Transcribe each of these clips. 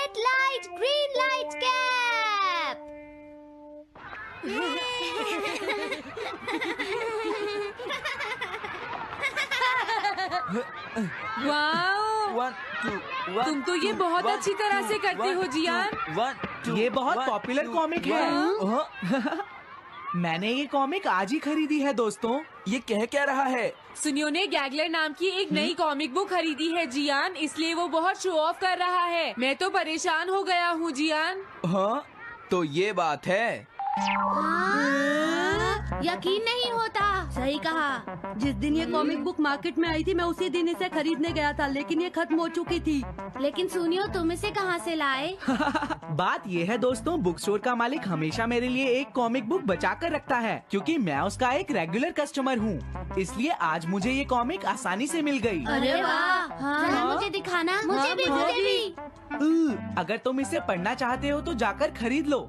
Red light, green light cap. Wow, तुम तो ये बहुत अच्छी तरह से करते हो जियान। ये बहुत पॉपुलर कॉमिक है। मैंने ये कॉमिक आज ही खरीदी है दोस्तों। ये कह क्या रहा है? सुनियो ने गैगलर नाम की एक नई कॉमिक बुक खरीदी है जियान, इसलिए वो बहुत शो ऑफ कर रहा है। मैं तो परेशान हो गया हूँ जियान। हाँ, तो ये बात है। यकीन नहीं होता। सही कहा। जिस दिन ये कॉमिक बुक मार्केट में आई थी मैं उसी दिन इसे खरीदने गया था, लेकिन ये खत्म हो चुकी थी। लेकिन सुनियो, तुम इसे कहाँ से लाए? बात ये है दोस्तों, बुक स्टोर का मालिक हमेशा मेरे लिए एक कॉमिक बुक बचा कर रखता है, क्योंकि मैं उसका एक रेगुलर कस्टमर हूँ। इसलिए आज मुझे ये कॉमिक आसानी से मिल गई। अरे वाह, जरा मुझे दिखाना। मुझे भी। अगर तुम इसे पढ़ना चाहते हो तो जाकर खरीद लो।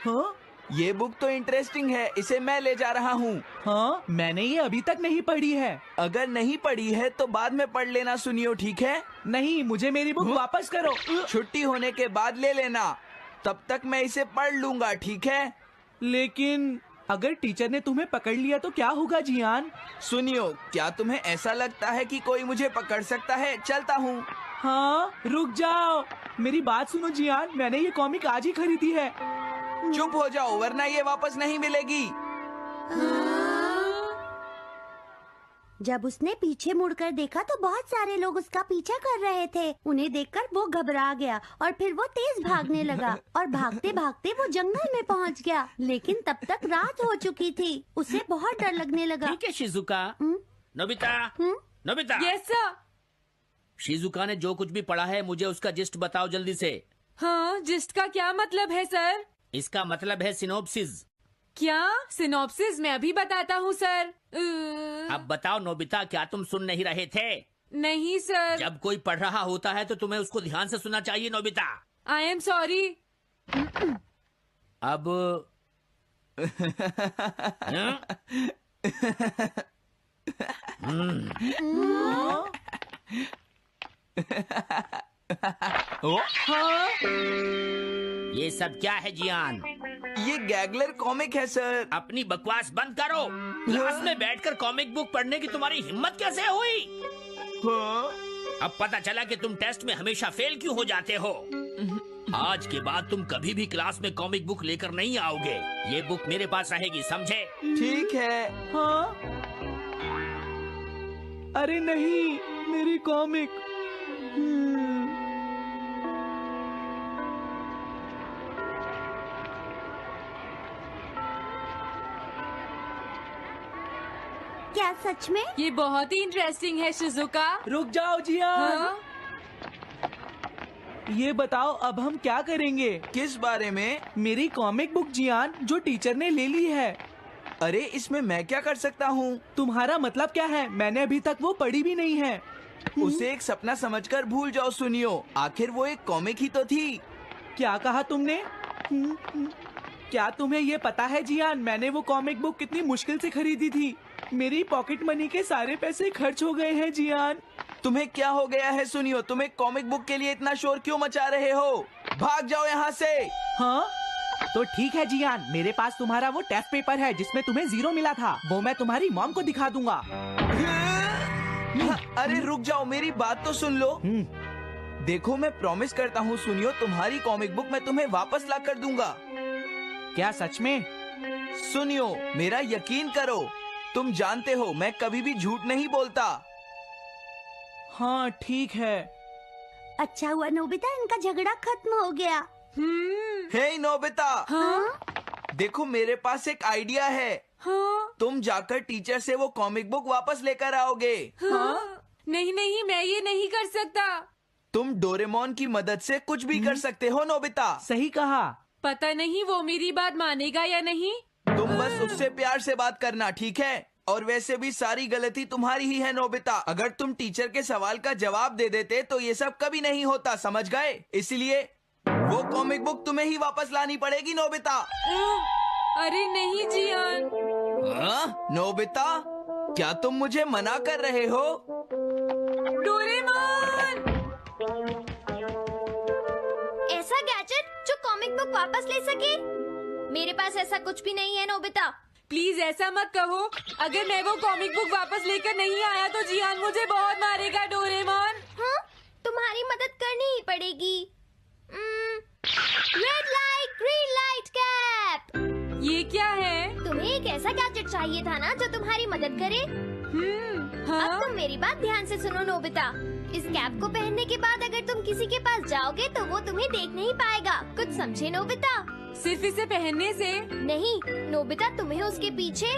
हाँ? ये बुक तो इंटरेस्टिंग है, इसे मैं ले जा रहा हूँ। हाँ, मैंने ये अभी तक नहीं पढ़ी है। अगर नहीं पढ़ी है तो बाद में पढ़ लेना सुनियो, ठीक है? नहीं, मुझे मेरी बुक वापस करो। छुट्टी होने के बाद ले लेना, तब तक मैं इसे पढ़ लूंगा, ठीक है? लेकिन अगर टीचर ने तुम्हें पकड़ लिया तो क्या होगा जियान? सुनियो, क्या तुम्हें ऐसा लगता है कि कोई मुझे पकड़ सकता है? चलता हूँ। हाँ, रुक जाओ, मेरी बात सुनो जियान, मैंने ये कॉमिक आज ही खरीदी है। चुप हो जाओ, वरना ये वापस नहीं मिलेगी। जब उसने पीछे मुड़कर देखा तो बहुत सारे लोग उसका पीछा कर रहे थे। उन्हें देखकर वो घबरा गया और फिर वो तेज भागने लगा और भागते भागते वो जंगल में पहुंच गया। लेकिन तब तक रात हो चुकी थी। उसे बहुत डर लगने लगा। ठीक है Shizuka. Nobita, Nobita. Yes sir. Shizuka ने जो कुछ भी पढ़ा है मुझे उसका जिस्ट बताओ जल्दी से। हाँ, जिस्ट का क्या मतलब है सर? इसका मतलब है सिनोप्सिस। क्या? सिनॉप्सिस मैं अभी बताता हूँ सर। अब बताओ नोबिता, क्या तुम सुन नहीं रहे थे? नहीं सर। जब कोई पढ़ रहा होता है तो तुम्हें उसको ध्यान से सुनना चाहिए नोबिता। I am sorry. अब ये सब क्या है जियान? ये गैगलर कॉमिक है सर। अपनी बकवास बंद करो। क्लास में बैठकर कॉमिक बुक पढ़ने की तुम्हारी हिम्मत कैसे हुई? अब पता चला कि तुम टेस्ट में हमेशा फेल क्यों हो जाते हो। आज के बाद तुम कभी भी क्लास में कॉमिक बुक लेकर नहीं आओगे। ये बुक मेरे पास रहेगी, समझे? ठीक है। हाँ? अरे नहीं, मेरी कॉमिक। क्या सच में? ये बहुत ही इंटरेस्टिंग है शिजुका। रुक जाओ जियान। हाँ? ये बताओ अब हम क्या करेंगे? किस बारे में? मेरी कॉमिक बुक जियान, जो टीचर ने ले ली है। अरे इसमें मैं क्या कर सकता हूँ? तुम्हारा मतलब क्या है? मैंने अभी तक वो पढ़ी भी नहीं है। उसे एक सपना समझकर भूल जाओ सुनियो, आखिर वो एक कॉमिक ही तो थी। क्या कहा तुमने? क्या तुम्हें ये पता है जियान, मैंने वो कॉमिक बुक कितनी मुश्किल से खरीदी थी। मेरी पॉकेट मनी के सारे पैसे खर्च हो गए हैं जियान। तुम्हें क्या हो गया है सुनियो? तुम एक कॉमिक बुक के लिए इतना शोर क्यों मचा रहे हो? भाग जाओ यहाँ से। हाँ? तो ठीक है जियान, मेरे पास तुम्हारा वो टेस्ट पेपर है जिसमें तुम्हें 0 मिला था। वो मैं तुम्हारी मॉम को दिखा दूंगा। अरे रुक जाओ, मेरी बात तो सुन लो। देखो, मैं प्रॉमिस करता हूँ सुनियो, तुम्हारी कॉमिक बुक मैं तुम्हें वापस ला कर दूंगा। क्या सच में? सुनियो, मेरा यकीन करो, तुम जानते हो मैं कभी भी झूठ नहीं बोलता। हाँ ठीक है। अच्छा हुआ नोबिता, इनका झगड़ा खत्म हो गया। हे नोबिता। हाँ? देखो, मेरे पास एक आइडिया है। हाँ? तुम जाकर टीचर से वो कॉमिक बुक वापस लेकर आओगे। हाँ? नहीं नहीं, मैं ये नहीं कर सकता। तुम डोरेमोन की मदद से कुछ भी कर सकते हो नोबिता। सही कहा। पता नहीं वो मेरी बात मानेगा या नहीं। तुम बस उससे प्यार से बात करना, ठीक है? और वैसे भी सारी गलती तुम्हारी ही है नोबिता। अगर तुम टीचर के सवाल का जवाब दे देते तो ये सब कभी नहीं होता, समझ गए? इसलिए वो कॉमिक बुक तुम्हें ही वापस लानी पड़ेगी नोबिता। अरे नहीं जियान। नोबिता, क्या तुम मुझे मना कर रहे हो? डोरेमोन! वापस ले सके? मेरे पास ऐसा कुछ भी नहीं है नोबिता। प्लीज ऐसा मत कहो। अगर मैं वो कॉमिक बुक वापस लेकर नहीं आया तो जियान मुझे बहुत मारेगा डोरेमोन। हाँ, तुम्हारी मदद करनी ही पड़ेगी। Red light green light cap. ये क्या है? तुम्हें एक ऐसा गैजेट चाहिए था ना जो तुम्हारी मदद करे। हाँ? अब तुम मेरी बात ध्यान से सुनो नोबिता। इस कैप को पहनने के बाद अगर तुम किसी के पास जाओगे तो वो तुम्हें देख नहीं पाएगा। कुछ समझे नोबिता? सिर्फ इसे पहनने से? नहीं नोबिता, तुम्हें उसके पीछे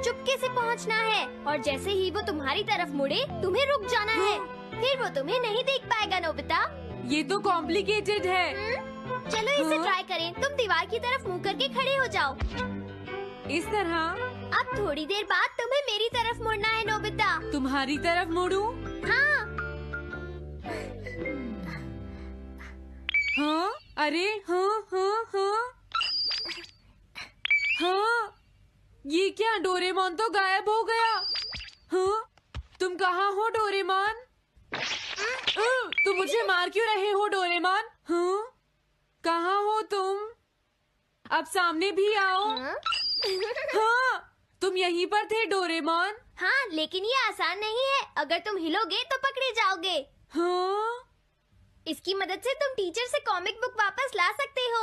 चुपके से पहुंचना है और जैसे ही वो तुम्हारी तरफ मुड़े तुम्हें रुक जाना है। फिर वो तुम्हें नहीं देख पाएगा नोबिता। ये तो कॉम्प्लिकेटेड है। चलो इसे ट्राई करें। तुम दीवार की तरफ मुंह करके खड़े हो जाओ। इस तरह? अब थोड़ी देर बाद तुम्हें मेरी तरफ मुड़ना है नोबिता। तुम्हारी तरफ मुड़ूं? हाँ। हाँ? अरे हाँ हाँ हाँ हाँ, ये क्या? डोरेमोन तो गायब हो गया। हाँ? तुम कहाँ हो डोरेमोन? तुम मुझे मार क्यों रहे हो डोरेमोन? हाँ? कहाँ हो तुम? अब सामने भी आओ। हाँ, तुम यहीं पर थे डोरेमोन। हाँ, लेकिन ये आसान नहीं है। अगर तुम हिलोगे तो पकड़े जाओगे। हाँ? इसकी मदद से तुम टीचर से कॉमिक बुक वापस ला सकते हो।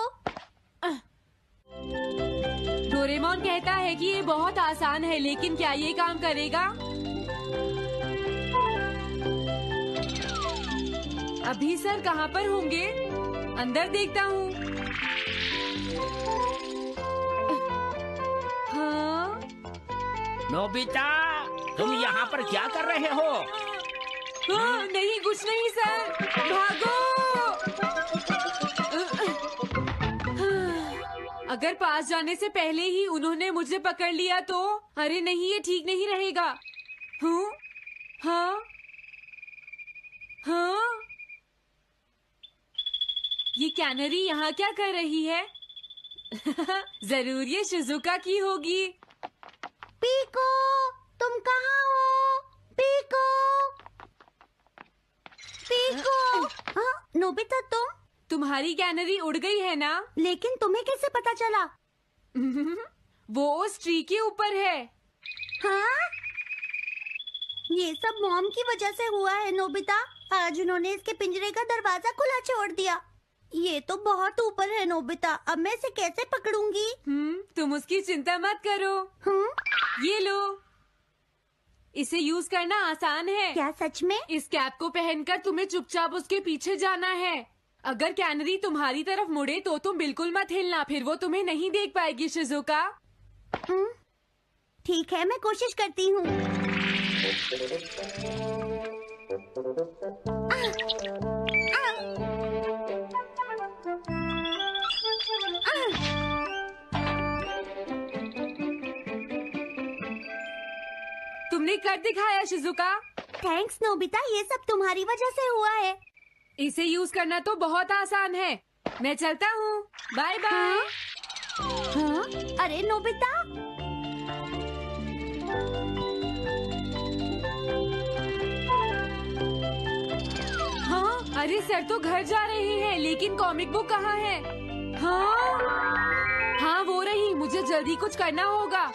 डोरेमोन कहता है कि ये बहुत आसान है, लेकिन क्या ये काम करेगा? अभी सर कहाँ पर होंगे? अंदर देखता हूँ। हाँ? नोबिता, तुम यहाँ पर क्या कर रहे हो? हाँ, नहीं कुछ नहीं सर। भागो! अगर पास जाने से पहले ही उन्होंने मुझे पकड़ लिया तो? अरे नहीं, ये ठीक नहीं रहेगा। हाँ? हाँ? हाँ? ये कैनरी यहाँ क्या कर रही है? जरूर ये शिजुका की होगी। पीको, तुम कहाँ हो? Pico, pico. हाँ, नोबिता तुम? तुम्हारी कैनरी उड़ गई है ना? लेकिन तुम्हें कैसे पता चला? वो उस ट्री के ऊपर है। हाँ? ये सब मॉम की वजह से हुआ है नोबिता। आज उन्होंने इसके पिंजरे का दरवाजा खुला छोड़ दिया। ये तो बहुत ऊपर है नोबिता। अब मैं इसे कैसे पकड़ूंगी? तुम उसकी चिंता मत करो। ये लो, इसे यूज करना आसान है। क्या सच में? इस कैप को पहनकर तुम्हें चुपचाप उसके पीछे जाना है। अगर कैनरी तुम्हारी तरफ मुड़े तो तुम बिल्कुल मत हिलना, फिर वो तुम्हें नहीं देख पाएगी शिजुका। ठीक है, मैं कोशिश करती हूँ। तुमने कर दिखाया शिजुका। थैंक्स नोबिता, ये सब तुम्हारी वजह से हुआ है। इसे यूज करना तो बहुत आसान है। मैं चलता हूँ। Bye bye. हाँ? अरे नोबिता, हाँ? अरे सर तो घर जा रहे हैं, लेकिन कॉमिक बुक कहाँ है? हाँ? हाँ वो रही। मुझे जल्दी कुछ करना होगा।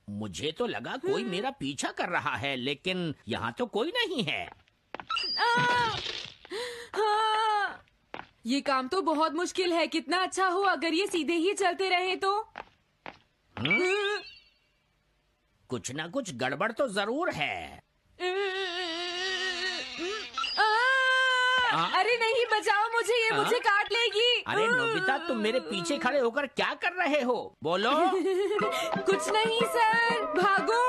मुझे तो लगा कोई मेरा पीछा कर रहा है, लेकिन यहाँ तो कोई नहीं है। हाँ, ये काम तो बहुत मुश्किल है। कितना अच्छा हो अगर ये सीधे ही चलते रहे तो। कुछ ना कुछ गड़बड़ तो जरूर है। अरे नहीं, बचाओ मुझे, ये मुझे काट लेगी। अरे नोबिता, तुम मेरे पीछे खड़े होकर क्या कर रहे हो? बोलो। कुछ नहीं सर, भागो।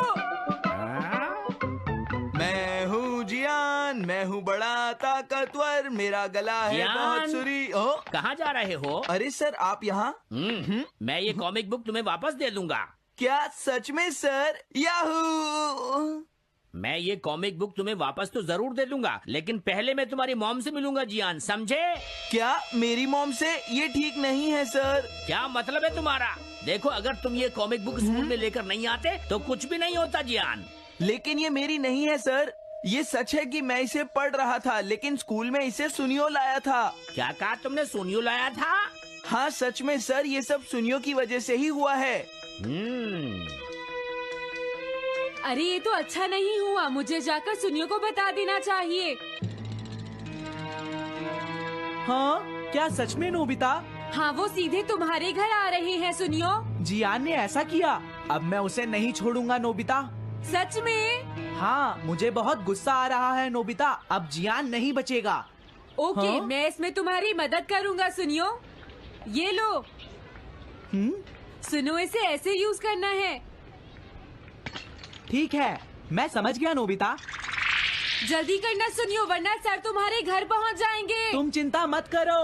मैं हूँ जियान, मैं हूँ बड़ा ताकतवर, मेरा गला है जियान? बहुत सुरी। कहाँ जा रहे हो? अरे सर, आप यहाँ? मैं ये कॉमिक बुक तुम्हें वापस दे दूंगा। क्या सच में सर? याहू! मैं ये कॉमिक बुक तुम्हें वापस तो जरूर दे दूंगा, लेकिन पहले मैं तुम्हारी मॉम से मिलूंगा जियान, समझे? क्या मेरी मॉम से? ये ठीक नहीं है सर। क्या मतलब है तुम्हारा? देखो, अगर तुम ये कॉमिक बुक स्कूल में लेकर नहीं आते तो कुछ भी नहीं होता जियान। लेकिन ये मेरी नहीं है सर। ये सच है कि मैं इसे पढ़ रहा था, लेकिन स्कूल में इसे सुनियो लाया था। क्या कहा तुमने? सुनियो लाया था? हाँ सच में सर, ये सब सुनियो की वजह से ही हुआ है। अरे ये तो अच्छा नहीं हुआ, मुझे जाकर सुनियो को बता देना चाहिए। हाँ क्या सच में नोबिता? हाँ, वो सीधे तुम्हारे घर आ रहे हैं सुनियो। जियान ने ऐसा किया। अब मैं उसे नहीं छोड़ूंगा नोबिता। सच में? हाँ मुझे बहुत गुस्सा आ रहा है नोबिता। अब जियान नहीं बचेगा। ओके, हाँ? मैं इसमें तुम्हारी मदद करूँगा सुनियो। ये लो। सुनो, इसे ऐसे यूज करना है। ठीक है, मैं समझ गया नोबिता। जल्दी करना सुनियो, वरना सर तुम्हारे घर पहुंच जाएंगे। तुम चिंता मत करो।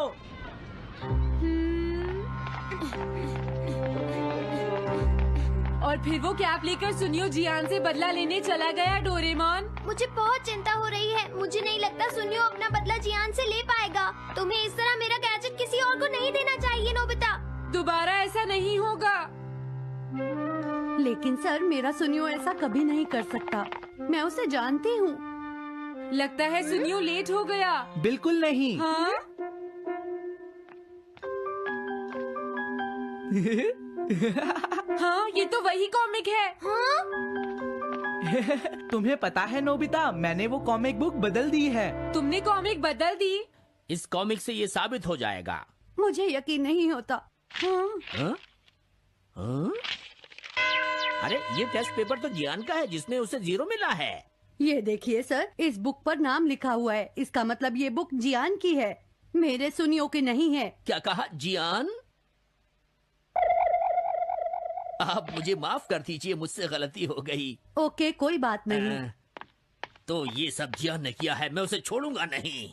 और फिर वो कैप लेकर सुनियो जियान से बदला लेने चला गया। डोरेमोन, मुझे बहुत चिंता हो रही है। मुझे नहीं लगता सुनियो अपना बदला जियान से ले पाएगा। तुम्हें इस तरह मेरा गैजेट किसी और को नहीं देना चाहिए नोबिता। दोबारा ऐसा नहीं होगा। लेकिन सर, मेरा सुनियो ऐसा कभी नहीं कर सकता। मैं उसे जानती हूँ। लगता है सुनियो लेट हो गया। बिल्कुल नहीं। हाँ? हाँ, ये तो वही कॉमिक है। हाँ? तुम्हें पता है नोबिता, मैंने वो कॉमिक बुक बदल दी है। तुमने कॉमिक बदल दी? इस कॉमिक से ये साबित हो जाएगा। मुझे यकीन नहीं होता। हाँ? हाँ? हाँ? अरे ये टेस्ट पेपर तो जियान का है, जिसमें उसे 0 मिला है। ये देखिए सर, इस बुक पर नाम लिखा हुआ है। इसका मतलब ये बुक जियान की है, मेरे सुनियो की नहीं है। क्या कहा? जियान? आप मुझे माफ कर दीजिए, मुझसे गलती हो गई। ओके, कोई बात नहीं। तो ये सब जियान ने किया है, मैं उसे छोड़ूंगा नहीं।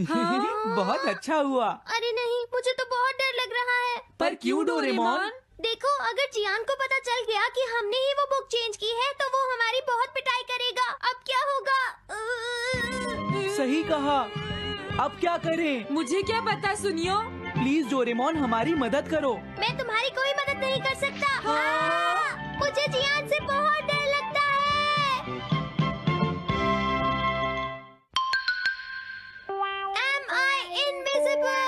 बहुत अच्छा हुआ। अरे नहीं, मुझे तो बहुत डर लग रहा है। पर क्यों डोरेमोन? देखो, अगर जियान को पता चल गया कि हमने ही वो बुक चेंज की है, तो वो हमारी बहुत पिटाई करेगा। अब क्या होगा? सही कहा। अब क्या करें? मुझे क्या पता सुनियो। प्लीज डोरेमोन, हमारी मदद करो। मैं तुम्हारी कोई मदद नहीं कर सकता। हाँ! मुझे जियान से बहुत डर लगता है। Am I invisible?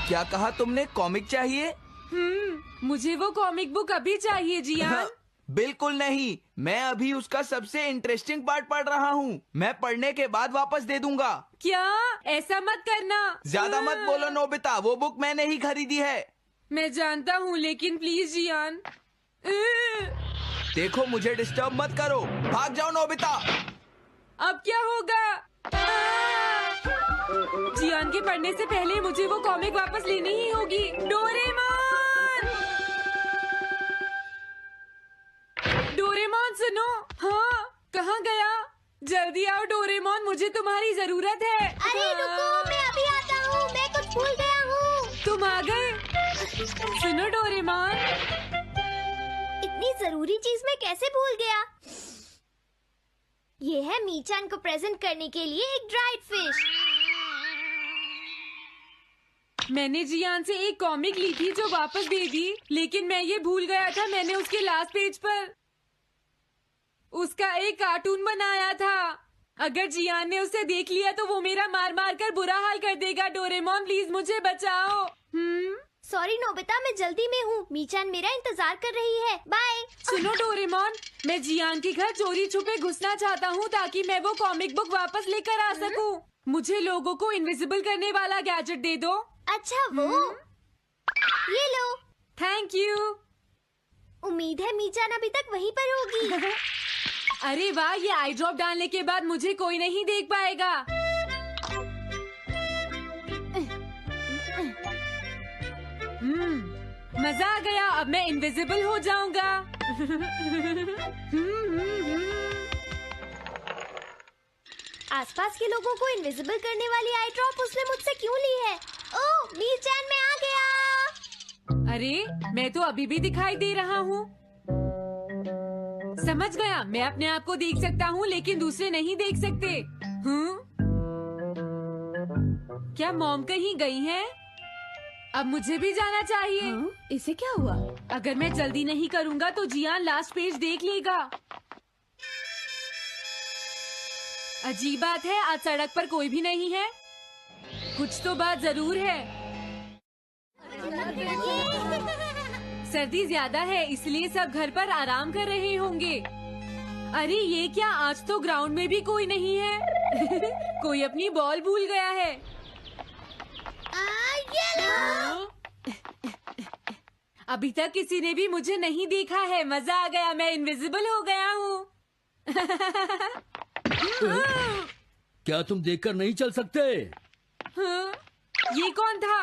क्या कहा तुमने? कॉमिक चाहिए? मुझे वो कॉमिक बुक अभी चाहिए जियान। बिल्कुल नहीं, मैं अभी उसका सबसे इंटरेस्टिंग पार्ट पढ़ रहा हूँ। मैं पढ़ने के बाद वापस दे दूंगा। क्या? ऐसा मत करना। ज्यादा मत बोलो नोबिता, वो बुक मैंने ही खरीदी है। मैं जानता हूँ, लेकिन प्लीज जियान। देखो, मुझे डिस्टर्ब मत करो। भाग जाओ नोबिता। अब क्या होगा? जियान के पढ़ने से पहले मुझे वो कॉमिक वापस लेनी ही होगी। डोरेमोन! डोरेमोन सुनो। हाँ, कहाँ गया? जल्दी आओ डोरेमोन, मुझे तुम्हारी जरूरत है। अरे रुको, मैं अभी आता हूँ। मैं कुछ भूल गया हूँ। तुम आ गए? सुनो डोरेमोन। इतनी जरूरी चीज मैं कैसे भूल गया? ये है मीचान को प्रेजेंट करने के लिए एक ड्राइड फिश। मैंने जियान से एक कॉमिक ली थी जो वापस दे दी, लेकिन मैं ये भूल गया था मैंने उसके लास्ट पेज पर उसका एक कार्टून बनाया था। अगर जियान ने उसे देख लिया तो वो मेरा मार मार कर बुरा हाल कर देगा। डोरेमोन प्लीज मुझे बचाओ। सॉरी नोबिता, मैं जल्दी में हूँ। मीचान मेरा इंतजार कर रही है। बाय। सुनो डोरेमोन, मैं जियान के घर चोरी छुपे घुसना चाहता हूँ ताकि मैं वो कॉमिक बुक वापस लेकर आ सकूँ। मुझे लोगों को इनविजिबल करने वाला गैजेट दे दो। अच्छा वो ये लो। Thank you. उम्मीद है मीचान अभी तक वहीं पर होगी। अरे वाह, ये आई ड्रॉप डालने के बाद मुझे कोई नहीं देख पाएगा। मजा आ गया, अब मैं इनविजिबल हो जाऊंगा। आसपास के लोगों को इनविजिबल करने वाली आई ड्रॉप उसने मुझसे क्यों ली है? ओह, मीचान मैं आ गया। अरे मैं तो अभी भी दिखाई दे रहा हूँ। समझ गया, मैं अपने आप को देख सकता हूँ लेकिन दूसरे नहीं देख सकते। क्या मॉम कहीं गई हैं? अब मुझे भी जाना चाहिए। इसे क्या हुआ? अगर मैं जल्दी नहीं करूँगा तो जियान लास्ट पेज देख लेगा। अजीब बात है, आज सड़क पर कोई भी नहीं है। कुछ तो बात जरूर है। सर्दी ज्यादा है इसलिए सब घर पर आराम कर रहे होंगे। अरे ये क्या, आज तो ग्राउंड में भी कोई नहीं है। कोई अपनी बॉल भूल गया है। अभी तक किसी ने भी मुझे नहीं देखा है। मजा आ गया, मैं इनविजिबल हो गया हूँ। क्या तुम देखकर नहीं चल सकते? ये कौन था?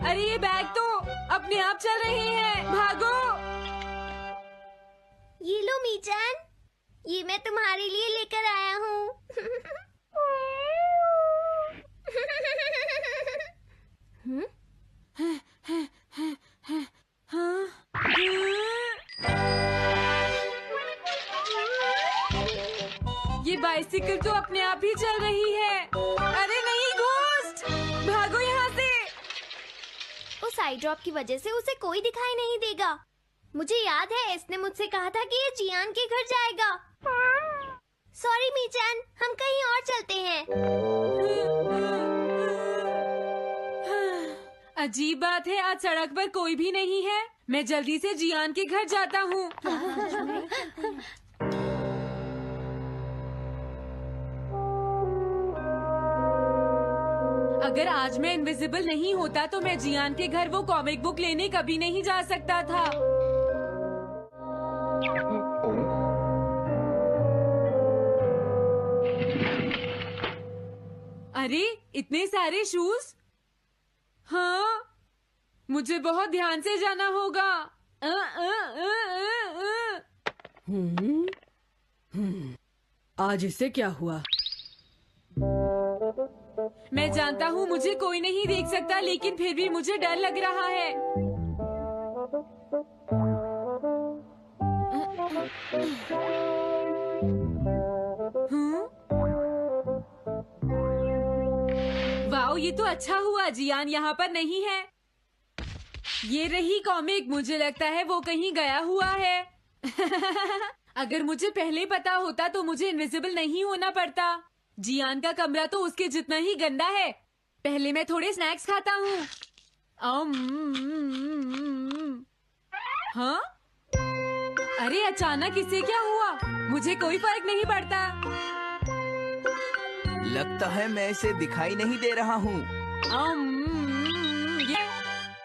अरे ये बैग तो अपने आप चल रहे हैं। भागो। ये लो मीचान, ये मैं तुम्हारे लिए लेकर आया हूँ। ये बाइसिकल तो अपने आप ही चल रही है। अरे नहीं, घोस्ट, भागो यहाँ से। उस आई ड्रॉप की वजह से उसे कोई दिखाई नहीं देगा। मुझे याद है इसने मुझसे कहा था कि ये जियान के घर जाएगा। सॉरी मीचान, हम कहीं और चलते हैं। अजीब बात है, आज सड़क पर कोई भी नहीं है। मैं जल्दी से जियान के घर जाता हूँ। अगर आज मैं इनविजिबल नहीं होता तो मैं जियान के घर वो कॉमिक बुक लेने कभी नहीं जा सकता था। अरे इतने सारे शूज। हाँ, मुझे बहुत ध्यान से जाना होगा। आज इससे क्या हुआ? मैं जानता हूँ मुझे कोई नहीं देख सकता, लेकिन फिर भी मुझे डर लग रहा है। वाओ, ये तो अच्छा हुआ जियान यहाँ पर नहीं है। ये रही कॉमिक। मुझे लगता है वो कहीं गया हुआ है। अगर मुझे पहले पता होता तो मुझे इनविजिबल नहीं होना पड़ता। जियान का कमरा तो उसके जितना ही गंदा है। पहले मैं थोड़े स्नैक्स खाता हूँ। हाँ? अरे अचानक इससे क्या हुआ? मुझे कोई फर्क नहीं पड़ता। लगता है मैं इसे दिखाई नहीं दे रहा हूँ।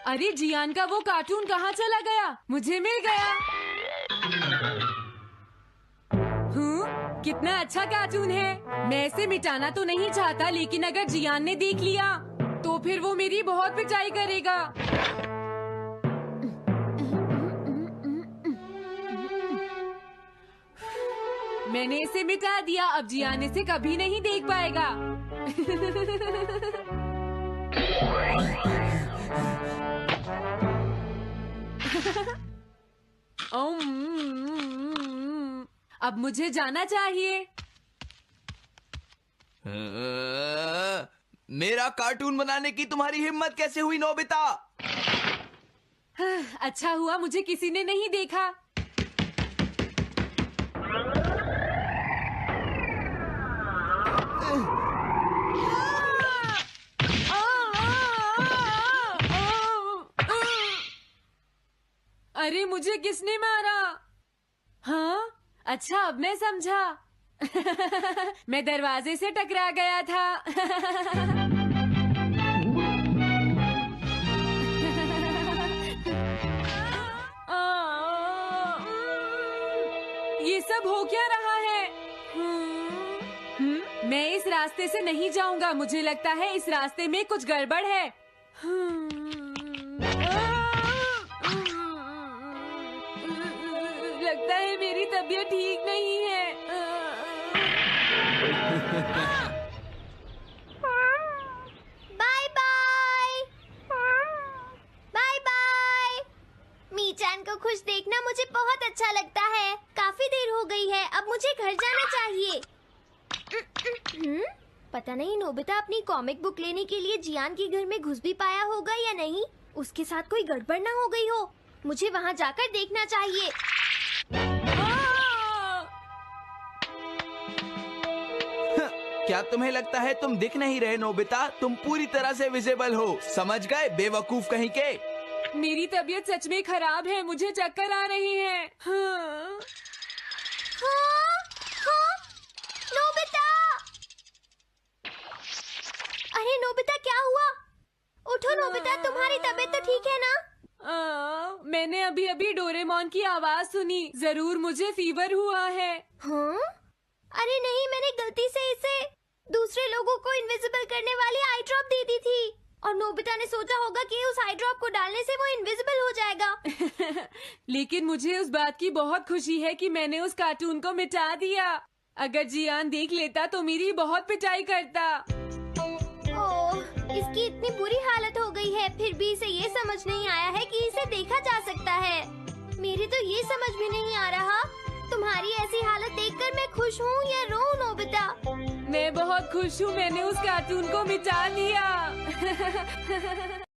अरे जियान का वो कार्टून कहाँ चला गया? मुझे मिल गया। कितना अच्छा कार्टून है। मैं इसे मिटाना तो नहीं चाहता, लेकिन अगर जियान ने देख लिया तो फिर वो मेरी बहुत पिटाई करेगा। मैंने इसे मिटा दिया। अब जियान इसे कभी नहीं देख पाएगा। अब मुझे जाना चाहिए। मेरा कार्टून बनाने की तुम्हारी हिम्मत कैसे हुई नोबिता? अच्छा हुआ मुझे किसी ने नहीं देखा। अरे मुझे किसने मारा? हाँ, अच्छा अब मैं समझा। मैं दरवाजे से टकरा गया था। ये सब हो क्या रहा है? मैं इस रास्ते से नहीं जाऊंगा। मुझे लगता है इस रास्ते में कुछ गड़बड़ है। लगता है मेरी तबीयत ठीक नहीं है। Bye bye. अब मुझे घर जाना चाहिए। पता नहीं नोबिता अपनी कॉमिक बुक लेने के लिए जियान के घर में घुस भी पाया होगा या नहीं। उसके साथ कोई गड़बड़ ना हो गई हो। मुझे वहाँ जाकर देखना चाहिए। क्या तुम्हें लगता है तुम दिख नहीं रहे नोबिता? तुम पूरी तरह से विजिबल हो, समझ गए बेवकूफ कहीं के। मेरी तबीयत सच में खराब है, मुझे चक्कर आ रही है। हाँ। हाँ, नोबिता! अरे नोबिता क्या हुआ? उठो नोबिता, तुम्हारी तबीयत तो ठीक है ना? मैंने अभी अभी डोरेमोन की आवाज सुनी, जरूर मुझे फीवर हुआ है। हाँ? अरे नहीं, मैंने गलती से इसे दूसरे लोगों को इनविजिबल करने वाली आई ड्रॉप दे दी थी और नोबिता ने सोचा होगा कि उस आई ड्रॉप को डालने से वो इनविजिबल हो जाएगा। लेकिन मुझे उस बात की बहुत खुशी है कि मैंने उस कार्टून को मिटा दिया। अगर जियान देख लेता तो मेरी बहुत पिटाई करता। ओह, इसकी इतनी बुरी हालत हो गई है, फिर भी इसे ये समझ नहीं आया है कि इसे देखा जा सकता है। मेरी तो ये समझ भी नहीं आ रहा, तुम्हारी ऐसी हालत देखकर मैं खुश हूँ या रोऊं नोबिता? मैं बहुत खुश हूँ, मैंने उस कार्टून को मिटा लिया।